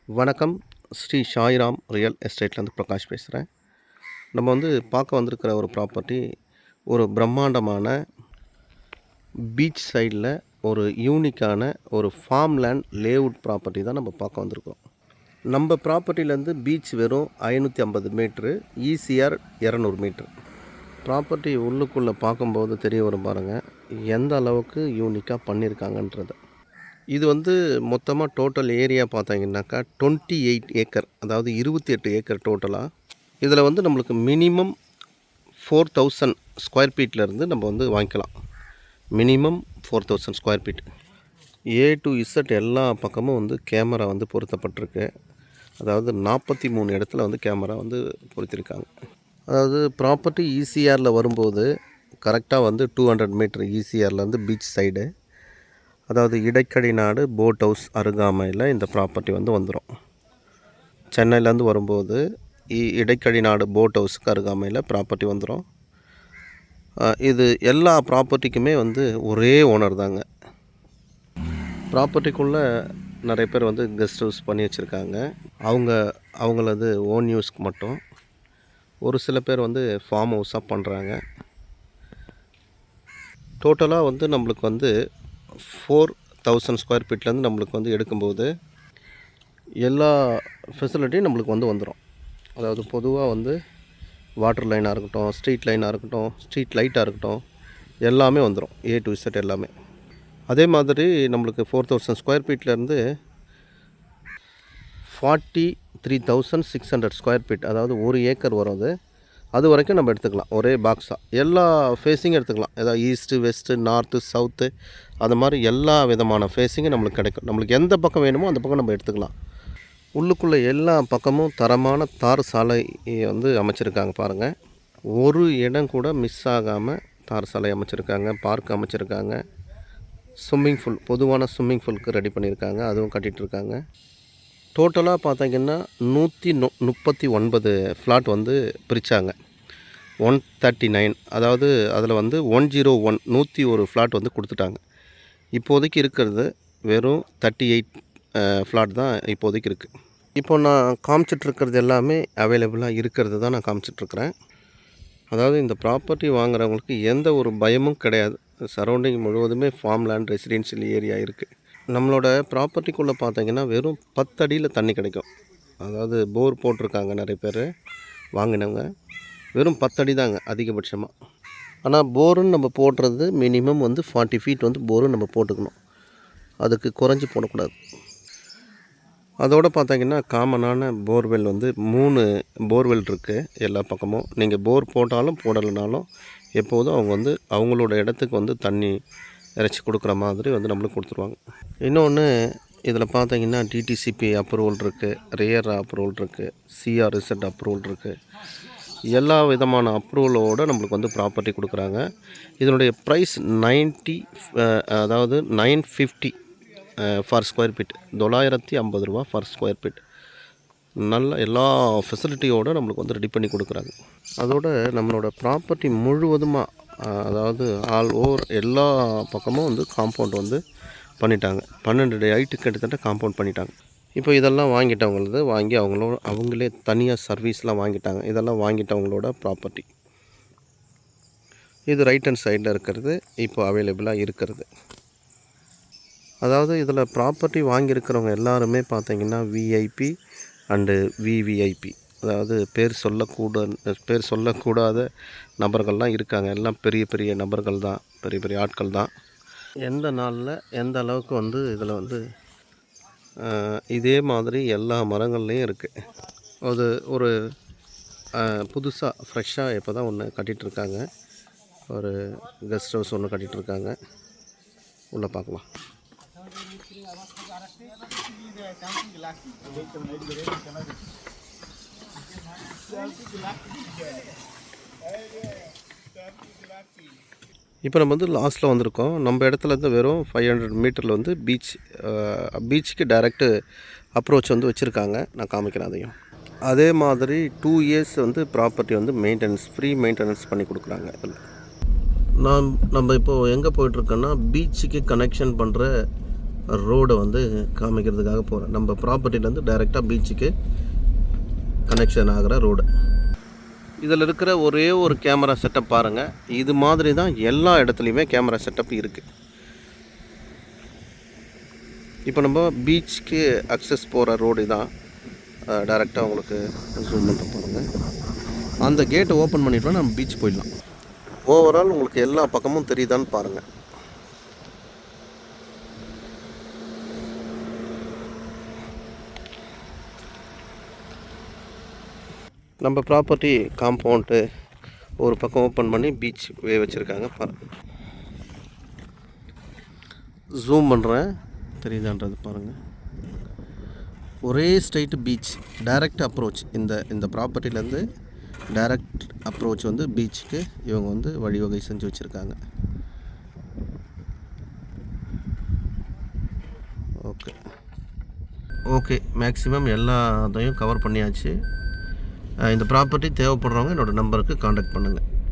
வணக்கம். ஸ்ரீ சாய்ராம் ரியல் எஸ்டேட்லேருந்து பிரகாஷ் பேசுகிறேன். நம்ம பார்க்க வந்திருக்கிற ஒரு ப்ராப்பர்ட்டி ஒரு பிரம்மாண்டமான பீச் சைடில் ஒரு யூனிக்கான ஒரு ஃபார்ம் லேண்ட் லேஅவுட் ப்ராப்பர்ட்டி தான் நம்ம பார்க்க வந்திருக்கோம். நம்ம ப்ராப்பர்ட்டிலேருந்து பீச் வெறும் 550 மீட்ரு, ஈசிஆர் 200 மீட்ரு. ப்ராப்பர்ட்டி உள்ளுக்குள்ளே பார்க்கும்போது தெரிய வரும் பாருங்கள், எந்த அளவுக்கு யூனிக்காக பண்ணியிருக்காங்கன்றது. இது மொத்தமாக டோட்டல் ஏரியா பார்த்தீங்கன்னாக்கா 28 ஏக்கர், அதாவது 28 ஏக்கர் டோட்டலாக. இதில் நம்மளுக்கு மினிமம் 4000 ஸ்கொயர் ஃபீட்லேருந்து நம்ம வாங்கிக்கலாம். Minimum 4000 square feet. A to Z எல்லா பக்கமும் கேமரா பொருத்தப்பட்டிருக்கு. அதாவது 43 இடத்துல கேமரா பொருத்திருக்காங்க. அதாவது ப்ராப்பர்ட்டி ஈசிஆரில் வரும்போது கரெக்டாக 200 மீட்டர் ஈசிஆர்லேருந்து பீச் சைடு, அதாவது இடைக்கடி நாடு போட் ஹவுஸ் அருகாமையில் இந்த ப்ராப்பர்ட்டி வந்துடும். சென்னையிலேருந்து வரும்போது இடைக்கடி நாடு போட் ஹவுஸுக்கு அருகாமையில் ப்ராப்பர்ட்டி வந்துடும். இது எல்லா ப்ராப்பர்ட்டிக்குமே ஒரே ஓனர் தாங்க. ப்ராப்பர்ட்டிக்குள்ளே நிறைய பேர் கெஸ்ட் ஹவுஸ் பண்ணி வச்சுருக்காங்க. அவங்களது ஓன் யூஸ்க்கு மட்டும். ஒரு சில பேர் ஃபார்ம் ஹவுஸாக பண்ணுறாங்க. டோட்டலாக நம்மளுக்கு 4000 ஸ்கொயர் ஃபீட்லேருந்து நம்மளுக்கு எடுக்கும்போது எல்லா ஃபெசிலிட்டியும் நம்மளுக்கு வந்துடும். அதாவது பொதுவாக வாட்டர் லைனாக இருக்கட்டும், ஸ்ட்ரீட் லைனாக இருக்கட்டும், ஸ்ட்ரீட் லைட்டாக இருக்கட்டும், எல்லாமே வந்துடும். ஏ டு இசட் எல்லாமே. அதே மாதிரி நம்மளுக்கு 4000 ஸ்கொயர் ஃபீட்லேருந்து 43,600 ஸ்கொயர் ஃபீட், அதாவது 1 ஏக்கர் வரும். அது வரைக்கும் நம்ம எடுத்துக்கலாம் ஒரே பாக்ஸாக. எல்லா ஃபேஸிங்கும் எடுத்துக்கலாம். ஏதாவது ஈஸ்ட்டு, வெஸ்ட்டு, நார்த்து, சவுத்து, அது மாதிரி எல்லா விதமான ஃபேஸிங்கும் நம்மளுக்கு கிடைக்கும். நம்மளுக்கு எந்த பக்கம் வேணுமோ அந்த பக்கம் நம்ம எடுத்துக்கலாம். உள்ளுக்குள்ளே எல்லா பக்கமும் தரமான தார் சாலை அமைச்சிருக்காங்க பாருங்கள். ஒரு இடம் கூட மிஸ் ஆகாமல் தார் சாலை அமைச்சிருக்காங்க. பார்க் அமைச்சிருக்காங்க. ஸ்விம்மிங் பூல், பொதுவான ஸ்விம்மிங் பூலுக்கு ரெடி பண்ணியிருக்காங்க. அதுவும் கட்டிகிட்ருக்காங்க. டோட்டலாக பார்த்தீங்கன்னா 139 ஃப்ளாட் பிரித்தாங்க. 139, அதாவது அதில் 101 101 ஃப்ளாட் கொடுத்துட்டாங்க. இப்போதைக்கு இருக்கிறது வெறும் 38 ஃப்ளாட் தான் இப்போதைக்கு இருக்குது. இப்போ நான் காமிச்சிட்ருக்கிறது எல்லாமே அவைலபிளாக இருக்கிறது தான் நான் காமிச்சிட்ருக்கிறேன். அதாவது இந்த ப்ராப்பர்ட்டி வாங்குறவங்களுக்கு எந்த ஒரு பயமும் கிடையாது. சரௌண்டிங் முழுவதுமே ஃபார்ம் லேண்ட் ரெசிடென்ஷியல் ஏரியா இருக்குது. நம்மளோட ப்ராப்பர்ட்டிக்குள்ளே பார்த்தீங்கன்னா வெறும் 10 அடியில் தண்ணி கிடைக்கும். அதாவது போர் போட்டிருக்காங்க நிறைய பேர் வாங்கினவங்க. வெறும் 10 அடி தாங்க அதிகபட்சமாக. ஆனால் போருன்னு நம்ம போடுறது மினிமம் 40 ஃபீட் போரு நம்ம போட்டுக்கணும். அதுக்கு குறைஞ்சி போடக்கூடாது. அதோடு பார்த்தீங்கன்னா காமனான போர்வெல் 3 போர்வெல் இருக்குது எல்லா பக்கமும். நீங்கள் போர் போட்டாலும் போடலைனாலும் எப்போதும் அவங்க அவங்களோட இடத்துக்கு தண்ணி இறைச்சி கொடுக்குற மாதிரி நம்மளுக்கு கொடுத்துருவாங்க. இன்னொன்று, இதில் பார்த்தீங்கன்னா டிடிசிபி அப்ரூவல் இருக்குது, ரியர் அப்ரூவல் இருக்குது, சிஆர்இசட் அப்ரூவல் இருக்குது. எல்லா விதமான அப்ரூவலோடு நம்மளுக்கு ப்ராப்பர்ட்டி கொடுக்குறாங்க. இதனுடைய ப்ரைஸ் 950 ஃபார் ஸ்கொயர் ஃபீட். 950 ரூபா ஃபார் ஸ்கொயர் ஃபீட். நல்ல எல்லா ஃபெசிலிட்டியோடு நம்மளுக்கு ரெடி பண்ணி கொடுக்குறாங்க. அதோடு நம்மளோட ப்ராப்பர்ட்டி முழுவதுமாக, அதாவது ஆல் ஓவர் எல்லா பக்கமும் காம்பவுண்ட் பண்ணிட்டாங்க. 12 ஹைட்டுக்கு கிட்டத்தட்ட காம்பவுண்ட் பண்ணிட்டாங்க. இப்போ இதெல்லாம் வாங்கி அவங்களே தனியாக சர்வீஸ்லாம் வாங்கிட்டாங்க. இதெல்லாம் வாங்கிட்டவங்களோட ப்ராப்பர்ட்டி. இது ரைட் ஹேண்ட் சைடில் இருக்கிறது இப்போ அவைலபிளாக இருக்கிறது. அதாவது இதில் ப்ராப்பர்ட்டி வாங்கியிருக்கிறவங்க எல்லாருமே பார்த்தீங்கன்னா விஐபி அண்டு விவிஐபி, அதாவது பேர் சொல்லக்கூடாத நபர்கள்லாம் இருக்காங்க. எல்லாம் பெரிய பெரிய நபர்கள் தான், பெரிய பெரிய ஆட்கள் தான். எந்த நாளில் எந்த அளவுக்கு இதில் இதே மாதிரி எல்லா மரங்கள்லேயும் இருக்குது. ஒரு புதுசாக ஃப்ரெஷ்ஷாக இப்போ தான் ஒன்று கட்டிகிட்ருக்காங்க. ஒரு கெஸ்ட் ஹவுஸ் ஒன்று கட்டிகிட்ருக்காங்க. உள்ளே பார்க்கலாம். இப்போ நம்ம லாஸ்ட்டில் வந்திருக்கோம். நம்ம இடத்துலேருந்து வெறும் 500 மீட்டரில் பீச்சுக்கு டைரெக்டு அப்ரோச் வச்சுருக்காங்க. நான் காமிக்கிறேன் அதையும். அதே மாதிரி 2 years property maintenance, free maintenance பண்ணி கொடுக்குறாங்க. அதில் நம்ம இப்போது எங்கே போயிட்டுருக்கோன்னா பீச்சுக்கு கனெக்ஷன் பண்ணுற ரோடை வந்து காமிக்கிறதுக்காக போகிறேன். நம்ம ப்ராப்பர்ட்டிலேருந்து டைரெக்டாக பீச்சுக்கு கனெக்ஷன் ஆகிற ரோடு. இதில் இருக்கிற ஒரே ஒரு கேமரா செட்டப் பாருங்கள். இது மாதிரி தான் எல்லா இடத்துலையுமே கேமரா செட்டப் இருக்குது. இப்போ நம்ம பீச்சுக்கு அக்சஸ் போகிற ரோடு தான். டைரெக்டாக உங்களுக்கு ஜூம் பண்ண பாருங்கள். அந்த கேட்டை ஓப்பன் பண்ணிட்டோம்னா நம்ம பீச் போயிடலாம். ஓவரால் உங்களுக்கு எல்லா பக்கமும் தெரியுதான்னு பாருங்கள். நம்ம ப்ராப்பர்ட்டி காம்பவுண்டு ஒரு பக்கம் ஓப்பன் பண்ணி பீச் வச்சுருக்காங்க பாருங்கள். ஜூம் பண்ணுறேன், தெரியுதான்றது பாருங்கள். ஒரே ஸ்ட்ரைட்டு பீச், டைரக்ட் அப்ரோச். இந்த ப்ராப்பர்ட்டிலேருந்து டைரக்ட் அப்ரோச் வந்து பீச்சுக்கு இவங்க வந்து வழிவகை செஞ்சு வச்சுருக்காங்க. ஓகே மேக்ஸிமம் எல்லாத்தையும் கவர் பண்ணியாச்சு. இந்த ப்ராப்பர்ட்டி தேவைப்படுறவங்க என்னோடய நம்பருக்கு காண்டாக்ட் பண்ணுங்கள்.